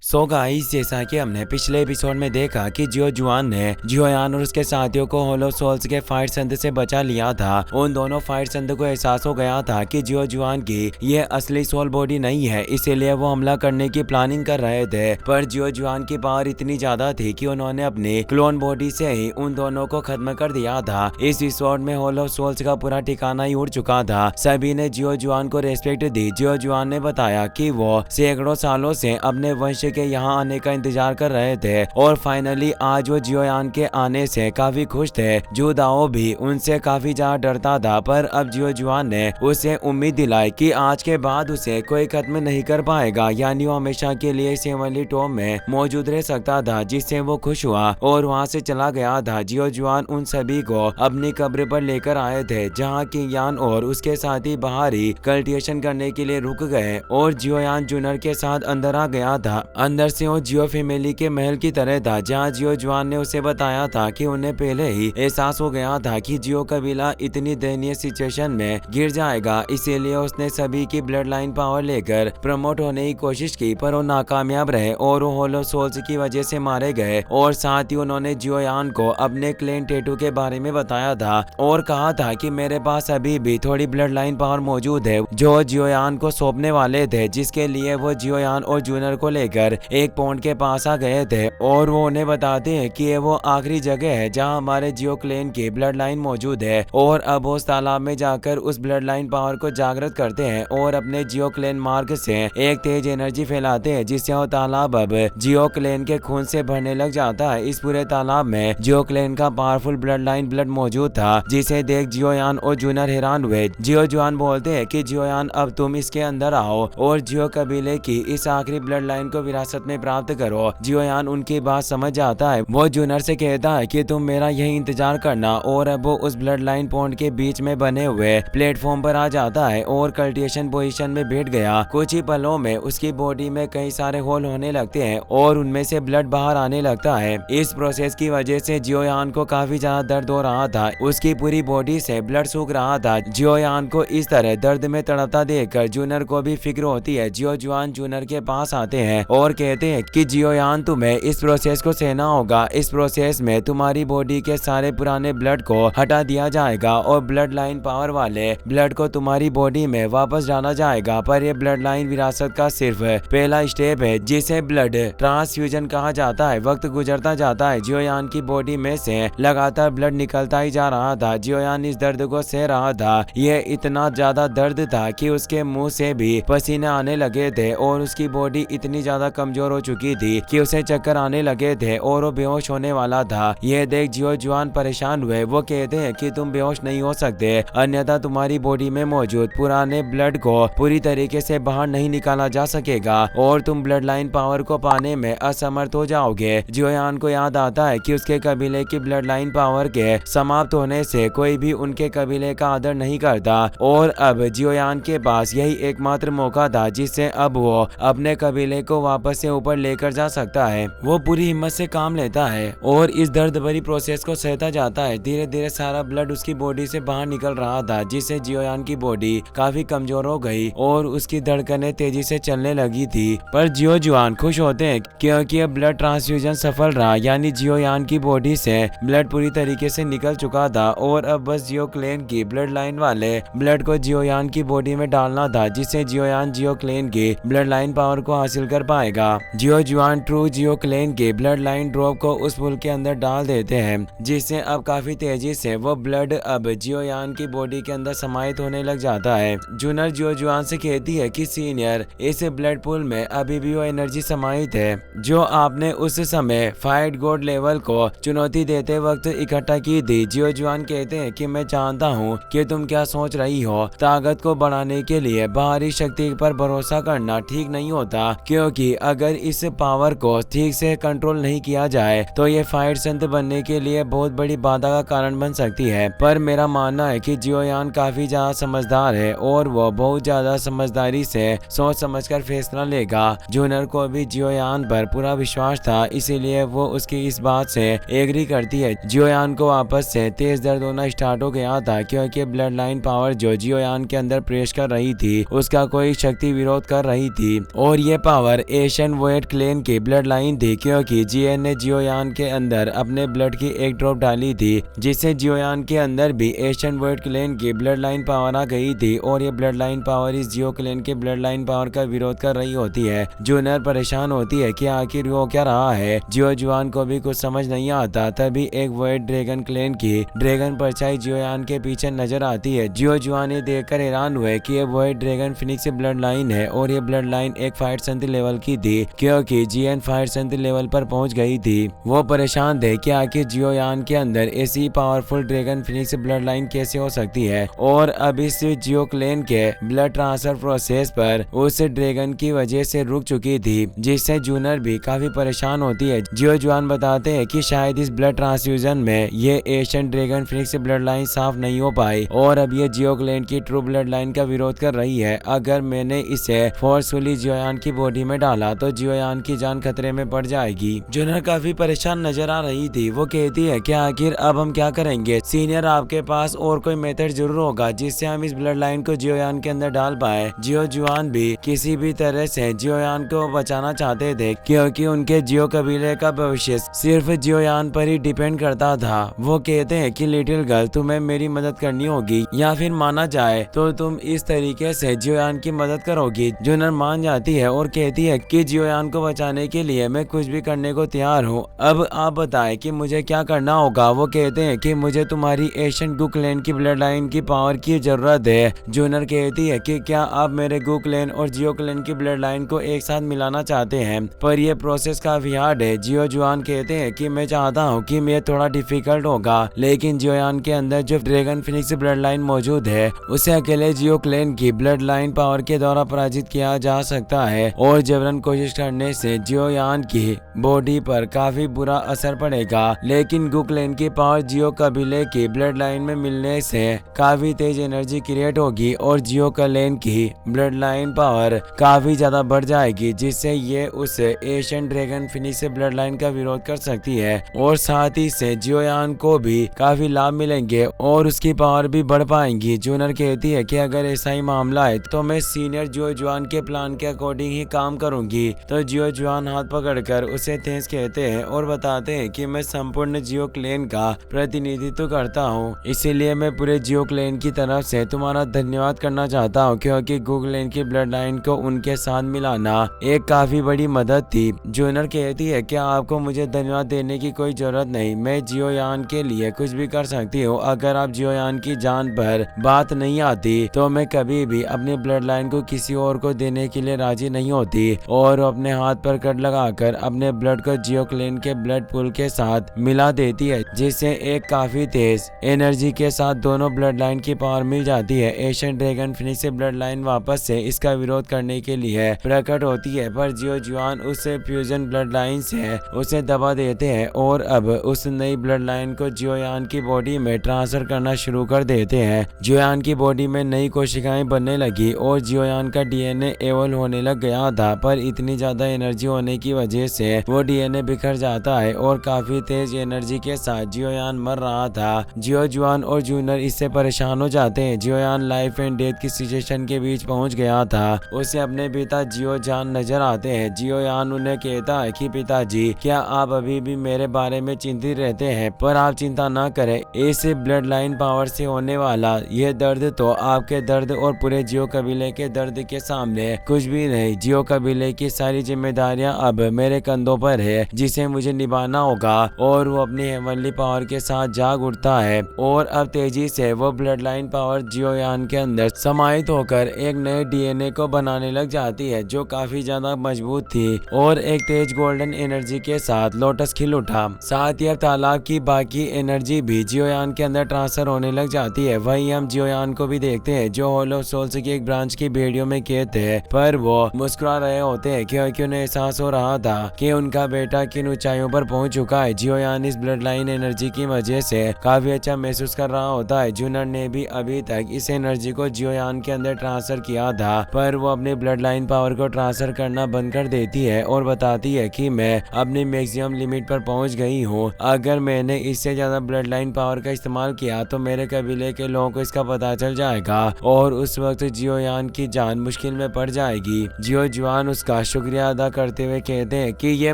So guys, जैसा कि हमने पिछले एपिसोड में देखा कि जियो जुआन ने जियोयान और उसके साथियों को होलो सोल्स के फाइट संत से बचा लिया था। उन दोनों फाइट संत को एहसास हो गया था कि जियो जुआन की ये असली सोल बॉडी नहीं है, इसीलिए वो हमला करने की प्लानिंग कर रहे थे। पर जियो जुआन की पावर इतनी ज्यादा थी कि उन्होंने अपनी क्लोन बॉडी से ही उन दोनों को खत्म कर दिया था। इस एपिसोड में होलो सोल्स का पूरा ठिकाना ही उड़ चुका था। सभी ने जियो जुआन को रेस्पेक्ट दी। जियो जुआन ने बताया कि वो सैकड़ों सालों से अपने वंश के यहाँ आने का इंतजार कर रहे थे और फाइनली आज वो जियोयान के आने से काफी खुश थे। जू दाओ भी उनसे काफी ज्यादा डरता था, पर अब जियो जुआन ने उसे उम्मीद दिलाई कि आज के बाद उसे कोई खत्म नहीं कर पाएगा, यानी वो हमेशा के लिए सेवनली टॉम में मौजूद रह सकता था, जिससे वो खुश हुआ और वहाँ से चला गया था। जियो जुआन उन सभी को अपनी कब्र पर लेकर आए थे, जहाँ किंग यान और उसके साथी बाहर ही कल्टिवेशन करने के लिए रुक गए और जियोयान जूनर के साथ अंदर आ गया था। अंदर से वो जियो फैमिली के महल की तरह था, जहाँ जियो जुआन ने उसे बताया था कि उन्हें पहले ही एहसास हो गया था कि जियो कबीला इतनी दयनीय सिचुएशन में गिर जाएगा, इसीलिए उसने सभी की ब्लड लाइन पावर लेकर प्रमोट होने की कोशिश की, पर वो नाकामयाब रहे और वो होलो सोल्स की वजह से मारे गए। और साथ ही उन्होंने जियोयान को अपने क्लेन टैटू के बारे में बताया था और कहा था कि मेरे पास अभी भी थोड़ी ब्लड लाइन पावर मौजूद है जो जियोयान को सौंपने वाले थे, जिसके लिए वो जियोयान और जूनर को लेकर एक पॉन्ड के पास आ गए थे और वो उन्हें बताते हैं कि ये वो आखिरी जगह है जहां हमारे जियो क्लेन की ब्लड लाइन मौजूद है। और अब उस तालाब में जाकर उस ब्लड लाइन पावर को जागृत करते हैं और अपने जियो क्लेन मार्ग से एक तेज एनर्जी फैलाते हैं, जिससे वो तालाब अब जियो क्लेन के खून से भरने लग जाता है। इस पूरे तालाब में जियो क्लेन का पावरफुल ब्लड लाइन ब्लड मौजूद था, जिसे देख जियोयान और जूनर हैरान हुए। जियो जुआन बोलते हैं कि जियोयान अब तुम इसके अंदर आओ और जियो कबीले की इस आखिरी ब्लड लाइन को विरासत में प्राप्त करो। जियोयान उनकी बात समझ जाता है। वो जूनर से कहता है कि तुम मेरा यही इंतजार करना, और अब वो उस ब्लड लाइन पॉन्ड के बीच में बने हुए प्लेटफॉर्म पर आ जाता है और कल्टिवेशन पोजीशन में बैठ गया। कुछ ही पलों में उसकी बॉडी में कई सारे होल होने लगते हैं और उनमें से ब्लड बाहर आने लगता है। इस प्रोसेस की वजह से जियोयान को काफी ज्यादा दर्द हो रहा था, उसकी पूरी बॉडी से ब्लड सूख रहा था। जियोयान को इस तरह दर्द में तड़पता देखकर जूनर को भी फिक्र होती है। जियो जुआन जूनर के पास आते हैं और कहते हैं कि जियोयान तुम्हें इस प्रोसेस को सहना होगा। इस प्रोसेस में तुम्हारी बॉडी के सारे पुराने ब्लड को हटा दिया जाएगा और ब्लड लाइन पावर वाले ब्लड को तुम्हारी बॉडी में वापस डाला जाएगा। पर ये ब्लड लाइन विरासत का सिर्फ पहला स्टेप है, जिसे ब्लड ट्रांसफ्यूजन कहा जाता है। वक्त गुजरता जाता है, जियोयान की बॉडी में से लगातार ब्लड निकलता ही जा रहा था। जियोयान इस दर्द को सह रहा था। ये इतना ज्यादा दर्द था कि उसके मुंह से भी पसीने आने लगे थे और उसकी बॉडी इतनी ज्यादा कमजोर हो चुकी थी कि उसे चक्कर आने लगे थे और वो बेहोश होने वाला था। ये देख जियो जुआन परेशान हुए। वो कहते हैं कि तुम बेहोश नहीं हो सकते, अन्यथा तुम्हारी बॉडी में मौजूद पुराने ब्लड को पूरी तरीके से बाहर नहीं निकाला जा सकेगा और तुम ब्लड लाइन पावर को पाने में असमर्थ हो जाओगे। जियोयान को याद आता है कि उसके कबीले की ब्लड लाइन पावर के समाप्त होने से कोई भी उनके कबीले का आदर नहीं करता और अब जियोयान के पास यही एकमात्र मौका था जिससे अब वो अपने कबीले को वापस से ऊपर लेकर जा सकता है। वो पूरी हिम्मत से काम लेता है और इस दर्द भरी प्रोसेस को सहता जाता है। धीरे धीरे सारा ब्लड उसकी बॉडी से बाहर निकल रहा था, जिससे जियोयान की बॉडी काफी कमजोर हो गई और उसकी धड़कनें तेजी से चलने लगी थी। पर जियो जुआन खुश होते हैं क्योंकि अब ब्लड ट्रांसफ्यूजन सफल रहा, यानी जियोयान की बॉडी से ब्लड पूरी तरीके से निकल चुका था और अब बस जियो क्लेन की ब्लड लाइन वाले ब्लड को जियोयान की बॉडी में डालना था, जिससे जियोयान जियो क्लेन की ब्लड लाइन पावर को हासिल कर पाएगा। जियो जुआन ट्रू जियो क्लेन के ब्लड लाइन ड्रॉप को उस पुल के अंदर डाल देते हैं, जिससे अब काफी तेजी से वो ब्लड अब जियोयान की बॉडी के अंदर समाहित होने लग जाता है। जूनर जियो जुआन से कहती है कि सीनियर, इस ब्लड पुल में अभी भी वो एनर्जी समाहित है जो आपने उस समय फाइट गॉड लेवल को चुनौती देते वक्त इकट्ठा की थी। जियो जुआन कहते हैं कि मैं जानता हूँ कि तुम क्या सोच रही हो। ताकत को बढ़ाने के लिए बाहरी शक्ति पर भरोसा करना ठीक नहीं होता, क्योंकि अगर इस पावर को ठीक से कंट्रोल नहीं किया जाए तो ये फाइट संत बनने के लिए बहुत बड़ी बाधा का कारण बन सकती है। पर मेरा मानना है कि जियोयान काफी ज्यादा समझदार है और वो बहुत ज्यादा समझदारी से सोच समझकर फैसला लेगा। जूनर को भी जियोयान पर पूरा विश्वास था, इसीलिए वो उसकी इस बात से एग्री करती है। जियोयान को वापस से तेज दर्द होना स्टार्ट हो गया था, क्योंकि ब्लड लाइन पावर जो जियोयान के अंदर प्रवेश कर रही थी उसका कोई शक्ति विरोध कर रही थी और ये पावर एशियन वोएट क्लेन की ब्लड लाइन थी, क्योंकि जियन ने जियोयान के अंदर अपने ब्लड की एक ड्रॉप डाली थी, जिससे जियोयान के अंदर भी एशियन वोएट क्लेन की ब्लड लाइन पावर आ गई थी और ये ब्लड लाइन पावर इस जियो क्लेन के ब्लड लाइन पावर का विरोध कर रही होती है। जूनर परेशान होती है कि आखिर वो क्या रहा है। जियो जुआन को भी कुछ समझ नहीं आता। तभी एक वोएट ड्रैगन क्लेन की ड्रैगन परछाई जियोयान के पीछे नजर आती है। जियो जुआन ये देखकर हैरान हुए कि ये वोएट ड्रैगन फिनिक्स ब्लड लाइन है और ये ब्लड लाइन एक फाइट संधि लेवल की थी, क्योंकि जियन फाइट संधि लेवल पर पहुंच गई थी। वो परेशान थे कि आखिर जियोयान के अंदर ऐसी powerful dragon Phoenix blood line कैसे हो सकती है, और अब इस जियो क्लेन के ब्लड ट्रांसफर प्रोसेस पर उस ड्रैगन की वजह से रुक चुकी थी, जिससे जूनर भी काफी परेशान होती है। जियो जुआन बताते हैं कि शायद इस ब्लड ट्रांसफ्यूजन में ये Asian dragon Phoenix blood line साफ नहीं हो पाई और अब ये जियो क्लेन की ट्रू ब्लड लाइन का विरोध कर रही है। अगर मैंने इसे फोर्सफुली जियोयान की बॉडी में डाला तो जियोयान की जान खतरे में पड़ जाएगी। जूनर काफी परेशान नजर आ रही थी। वो कहती है कि आखिर अब हम क्या करेंगे सीनियर, आपके पास और कोई मेथड जरूर होगा जिससे हम इस ब्लड लाइन को जियोयान के अंदर डाल पाए। जियो जुआन भी किसी भी तरह से जियोयान को बचाना चाहते थे, क्योंकि उनके जियो कबीले का भविष्य सिर्फ जियोयान पर ही डिपेंड करता था। वो कहते हैं कि लिटिल गर्ल, तुम्हें मेरी मदद करनी होगी या फिर माना जाए तो तुम इस तरीके से जियोयान की मदद करोगी। जूनर मान जाती है और कहती है कि जियोयान को बचाने के लिए मैं कुछ भी करने को तैयार हूँ। अब आप बताएं कि मुझे क्या करना होगा। वो कहते हैं कि मुझे तुम्हारी एशियन गू क्लेन की ब्लड लाइन की पावर की जरूरत है। जूनर कहती है कि क्या आप मेरे गू क्लेन और जियो क्लेन की ब्लड लाइन को एक साथ मिलाना चाहते हैं, पर यह प्रोसेस काफी हार्ड है। जियो जुआन कहते हैं कि मैं चाहता हूँ कि मैं थोड़ा डिफिकल्ट होगा, लेकिन जियोयान के अंदर जो ड्रैगन फिनिक्स ब्लड लाइन मौजूद है उसे अकेले जियो क्लेन की ब्लड लाइन पावर के द्वारा पराजित किया जा सकता है, और जबरन कोशिश करने से जियोयान की बॉडी पर काफी बुरा असर पड़ेगा। लेकिन गू क्लेन की पावर जियो कबीले की ब्लड लाइन में मिलने से काफी तेज एनर्जी क्रिएट होगी और जियो क्लेन की ब्लड लाइन पावर काफी ज्यादा बढ़ जाएगी, जिससे ये उस Asian dragon Phoenix blood line का विरोध कर सकती है, और साथ ही से जियोयान को भी काफी लाभ मिलेंगे और उसकी पावर भी बढ़ पाएंगी। जूनर कहती है कि अगर ऐसा ही मामला है तो मैं सीनियर जियो जुआन के प्लान के अकॉर्डिंग ही काम करूंगी। तो जियो जुआन हाथ पकड़कर उसे थैंक्स कहते हैं और बताते हैं कि मैं संपूर्ण जियो क्लेन का प्रतिनिधित्व करता हूं, इसीलिए मैं पूरे जियो क्लेन की तरफ से तुम्हारा धन्यवाद करना चाहता हूं, क्योंकि गू क्लेन की ब्लड लाइन को उनके साथ मिलाना एक काफी बड़ी मदद थी। जूनर कहती है कि आपको मुझे धन्यवाद देने की कोई जरूरत नहीं, मैं जियोयान के लिए कुछ भी कर सकती हूँ। अगर आप जियोयान की जान पर बात नहीं आती तो मैं कभी भी अपनी ब्लड लाइन को किसी और को देने के लिए राजी नहीं होती, और अपने हाथ पर कट लगाकर अपने ब्लड को जियो क्लेन के ब्लड पूल के साथ मिला देती है, जिससे एक काफी तेज एनर्जी के साथ दोनों ब्लड लाइन की पावर मिल जाती है। Asian dragon Phoenix blood line वापस से इसका विरोध करने के लिए प्रकट होती है, पर जियो जुआन उस फ्यूजन ब्लड लाइन से उसे दबा देते हैं और अब उस नई ब्लड लाइन को जियोयान की बॉडी में ट्रांसफर करना शुरू कर देते हैं। जियोयान की बॉडी में नई कोशिकाएं बनने लगी और जियोयान का डीएनए एवोल्व होने लग गया था, पर इतनी ज्यादा एनर्जी होने की वजह से वो डीएनए बिखर जाता है और काफी तेज एनर्जी के साथ जियोयान मर रहा था। जियो जुआन और जूनर इससे परेशान हो जाते हैं। जियोयान लाइफ एंड डेथ की सिचुएशन के बीच पहुंच गया था। उसे अपने पिता जियो जान नजर आते हैं। जियोयान उन्हें कहता है कि पिताजी, क्या आप अभी भी मेरे बारे में चिंतित रहते हैं, पर आप चिंता न करें, इस ब्लड लाइन पावर से होने वाला ये दर्द तो आपके दर्द और पूरे जियो कबीले के दर्द के सामने कुछ भी नहीं। जियो कबीले की सारी जिम्मेदारियां अब मेरे कंधों पर है, जिसे मुझे निभाना होगा। और वो अपनी हेवनली पावर के साथ जाग उठता है और अब तेजी से वो ब्लड लाइन पावर जियोयान के अंदर समाहित होकर एक नए डीएनए को बनाने लग जाती है, जो काफी ज्यादा मजबूत थी और एक तेज गोल्डन एनर्जी के साथ लोटस खिल उठा। साथ ही अब तालाब की बाकी एनर्जी भी जियोयान के अंदर ट्रांसफर होने लग जाती है। वहीं हम जियोयान को भी देखते हैं, जो होलो सोल्स की एक ब्रांच की भेड़ियों में कैद थे, पर वो मुस्कुरा रहे होते हैं क्योंकि उन्हें एहसास हो रहा था कि उनका बेटा किन ऊंचाइयों पर पहुंच चुका है। जियोयान इस ब्लड लाइन एनर्जी की वजह से काफी अच्छा महसूस कर रहा होता है। जूनर ने भी अभी तक इस एनर्जी को जियोयान के अंदर ट्रांसफर किया था, पर वो अपनी ब्लड लाइन पावर को ट्रांसफर करना बंद कर देती है और बताती है कि मैं अपनी मैक्सिमम लिमिट पर पहुंच गई हूँ। अगर मैंने इससे ज्यादा ब्लड लाइन पावर का इस्तेमाल किया तो मेरे कबीले के लोगों को इसका पता चल जाएगा और उस वक्त जियोयान की जान मुश्किल में पड़ जाएगी। जियो जुआन उसका का शुक्रिया अदा करते हुए कहते हैं कि ये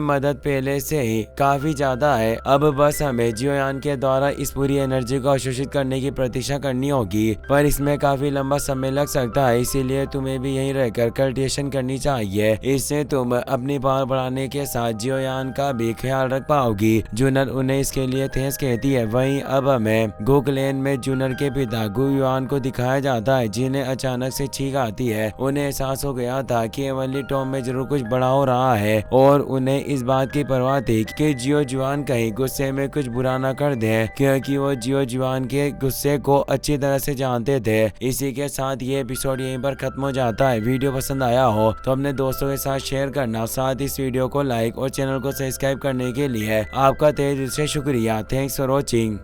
मदद पहले से ही काफी ज्यादा है, अब बस हमें जियोयान के द्वारा इस पूरी एनर्जी को अवशोषित करने की प्रतीक्षा करनी होगी, पर इसमें काफी लंबा समय लग सकता है, इसीलिए तुम्हें भी यहीं रहकर कल्टिवेशन करनी चाहिए। इससे तुम अपनी पावर बढ़ाने के साथ जियोयान का भी ख्याल रख पाओगी। जूनर उन्हें इसके लिए थैंक्स कहती है। वहीं अब हमें गुकलेन में जूनर के पिता गुयुआन को दिखाया जाता है, जिन्हें अचानक से छींक आती है। उन्हें एहसास हो गया था कि एवनली टॉम में जरूर कुछ बड़ा हो रहा है और उन्हें इस बात की परवाह थी कि जियो जुआन कहीं गुस्से में कुछ बुरा न कर दे, क्योंकि वो जियो जुआन के गुस्से को अच्छी तरह से जानते थे। इसी के साथ ये एपिसोड यहीं पर खत्म हो जाता है। वीडियो पसंद आया हो तो अपने दोस्तों के साथ शेयर करना, साथ इस वीडियो को लाइक और चैनल को सब्सक्राइब करने के लिए आपका तहे दिल से शुक्रिया। Thanks for watching.